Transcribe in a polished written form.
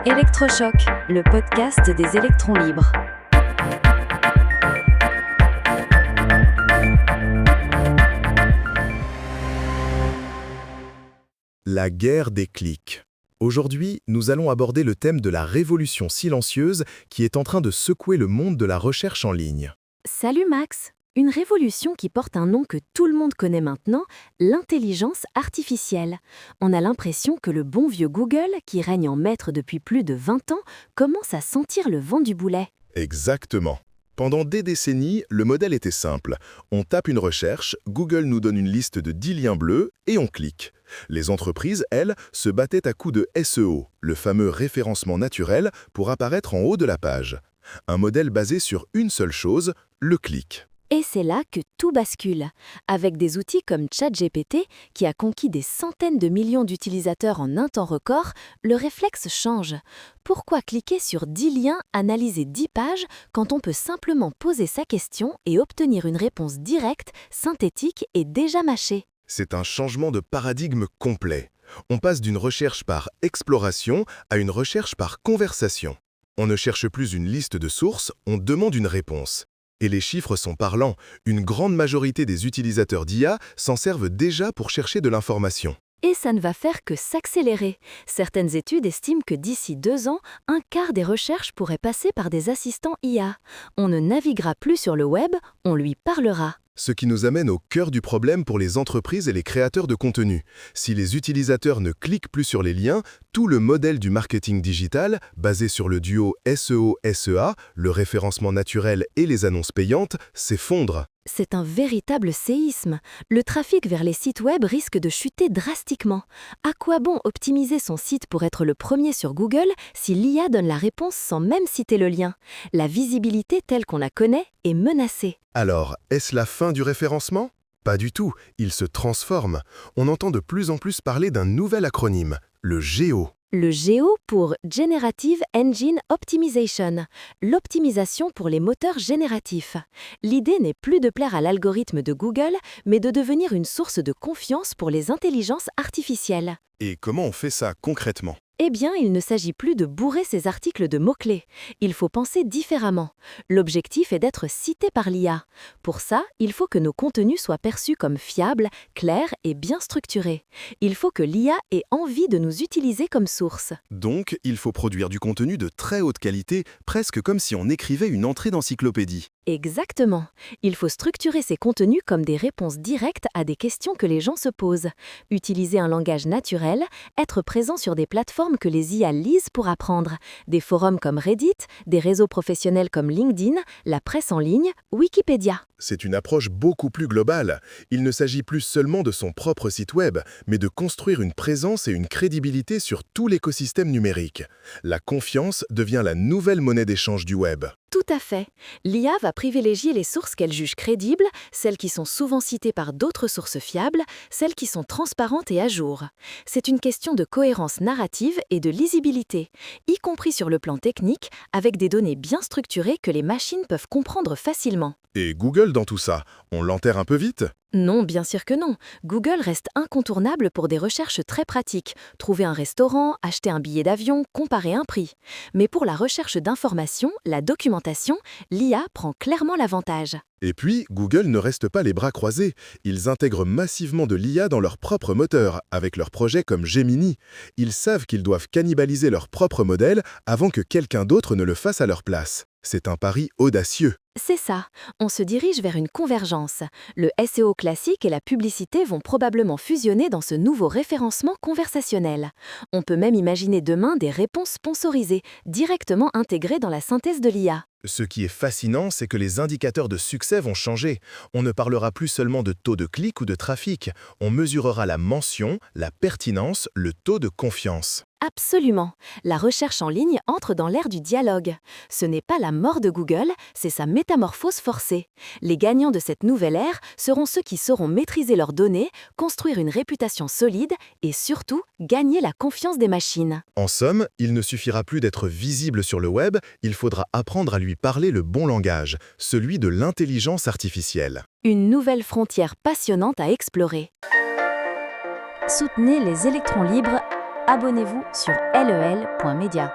Électrochoc, le podcast des électrons libres. La guerre des clics. Aujourd'hui, nous allons aborder le thème de la révolution silencieuse qui est en train de secouer le monde de la recherche en ligne. Salut Max! Une révolution qui porte un nom que tout le monde connaît maintenant, l'intelligence artificielle. On a l'impression que le bon vieux Google, qui règne en maître depuis plus de 20 ans, commence à sentir le vent du boulet. Exactement. Pendant des décennies, le modèle était simple. On tape une recherche, Google nous donne une liste de 10 liens bleus et on clique. Les entreprises, elles, se battaient à coups de SEO, le fameux référencement naturel, pour apparaître en haut de la page. Un modèle basé sur une seule chose, le clic. Et c'est là que tout bascule. Avec des outils comme ChatGPT, qui a conquis des centaines de millions d'utilisateurs en un temps record, le réflexe change. Pourquoi cliquer sur 10 liens, analyser 10 pages, quand on peut simplement poser sa question et obtenir une réponse directe, synthétique et déjà mâchée? C'est un changement de paradigme complet. On passe d'une recherche par exploration à une recherche par conversation. On ne cherche plus une liste de sources, on demande une réponse. Et les chiffres sont parlants. Une grande majorité des utilisateurs d'IA s'en servent déjà pour chercher de l'information. Et ça ne va faire que s'accélérer. Certaines études estiment que d'ici 2 ans, un quart des recherches pourraient passer par des assistants IA. On ne naviguera plus sur le web, on lui parlera. Ce qui nous amène au cœur du problème pour les entreprises et les créateurs de contenu. Si les utilisateurs ne cliquent plus sur les liens, tout le modèle du marketing digital, basé sur le duo SEO-SEA, le référencement naturel et les annonces payantes, s'effondre. C'est un véritable séisme. Le trafic vers les sites web risque de chuter drastiquement. À quoi bon optimiser son site pour être le premier sur Google si l'IA donne la réponse sans même citer le lien? La visibilité telle qu'on la connaît est menacée. Alors, est-ce la fin du référencement? Pas du tout, il se transforme. On entend de plus en plus parler d'un nouvel acronyme, le GEO. Le GEO pour Generative Engine Optimization, l'optimisation pour les moteurs génératifs. L'idée n'est plus de plaire à l'algorithme de Google, mais de devenir une source de confiance pour les intelligences artificielles. Et comment on fait ça concrètement? Eh bien, il ne s'agit plus de bourrer ces articles de mots-clés. Il faut penser différemment. L'objectif est d'être cité par l'IA. Pour ça, il faut que nos contenus soient perçus comme fiables, clairs et bien structurés. Il faut que l'IA ait envie de nous utiliser comme source. Donc, il faut produire du contenu de très haute qualité, presque comme si on écrivait une entrée d'encyclopédie. Exactement. Il faut structurer ces contenus comme des réponses directes à des questions que les gens se posent. Utiliser un langage naturel, être présent sur des plateformes que les IA lisent pour apprendre. Des forums comme Reddit, des réseaux professionnels comme LinkedIn, la presse en ligne, Wikipédia. C'est une approche beaucoup plus globale. Il ne s'agit plus seulement de son propre site web, mais de construire une présence et une crédibilité sur tout l'écosystème numérique. La confiance devient la nouvelle monnaie d'échange du web. Tout à fait. L'IA va privilégier les sources qu'elle juge crédibles, celles qui sont souvent citées par d'autres sources fiables, celles qui sont transparentes et à jour. C'est une question de cohérence narrative et de lisibilité, y compris sur le plan technique, avec des données bien structurées que les machines peuvent comprendre facilement. Et Google dans tout ça, on l'enterre un peu vite? Non, bien sûr que non. Google reste incontournable pour des recherches très pratiques. Trouver un restaurant, acheter un billet d'avion, comparer un prix. Mais pour la recherche d'informations, la documentation, l'IA prend clairement l'avantage. Et puis, Google ne reste pas les bras croisés. Ils intègrent massivement de l'IA dans leur propre moteur, avec leurs projets comme Gemini. Ils savent qu'ils doivent cannibaliser leur propre modèle avant que quelqu'un d'autre ne le fasse à leur place. C'est un pari audacieux. C'est ça, on se dirige vers une convergence. Le SEO classique et la publicité vont probablement fusionner dans ce nouveau référencement conversationnel. On peut même imaginer demain des réponses sponsorisées, directement intégrées dans la synthèse de l'IA. Ce qui est fascinant, c'est que les indicateurs de succès vont changer. On ne parlera plus seulement de taux de clic ou de trafic. On mesurera la mention, la pertinence, le taux de confiance. Absolument. La recherche en ligne entre dans l'ère du dialogue. Ce n'est pas la mort de Google, c'est sa métamorphose forcée. Les gagnants de cette nouvelle ère seront ceux qui sauront maîtriser leurs données, construire une réputation solide et surtout gagner la confiance des machines. En somme, il ne suffira plus d'être visible sur le web, il faudra apprendre à lui parler le bon langage, celui de l'intelligence artificielle. Une nouvelle frontière passionnante à explorer. Soutenez les électrons libres. Abonnez-vous sur lel.media.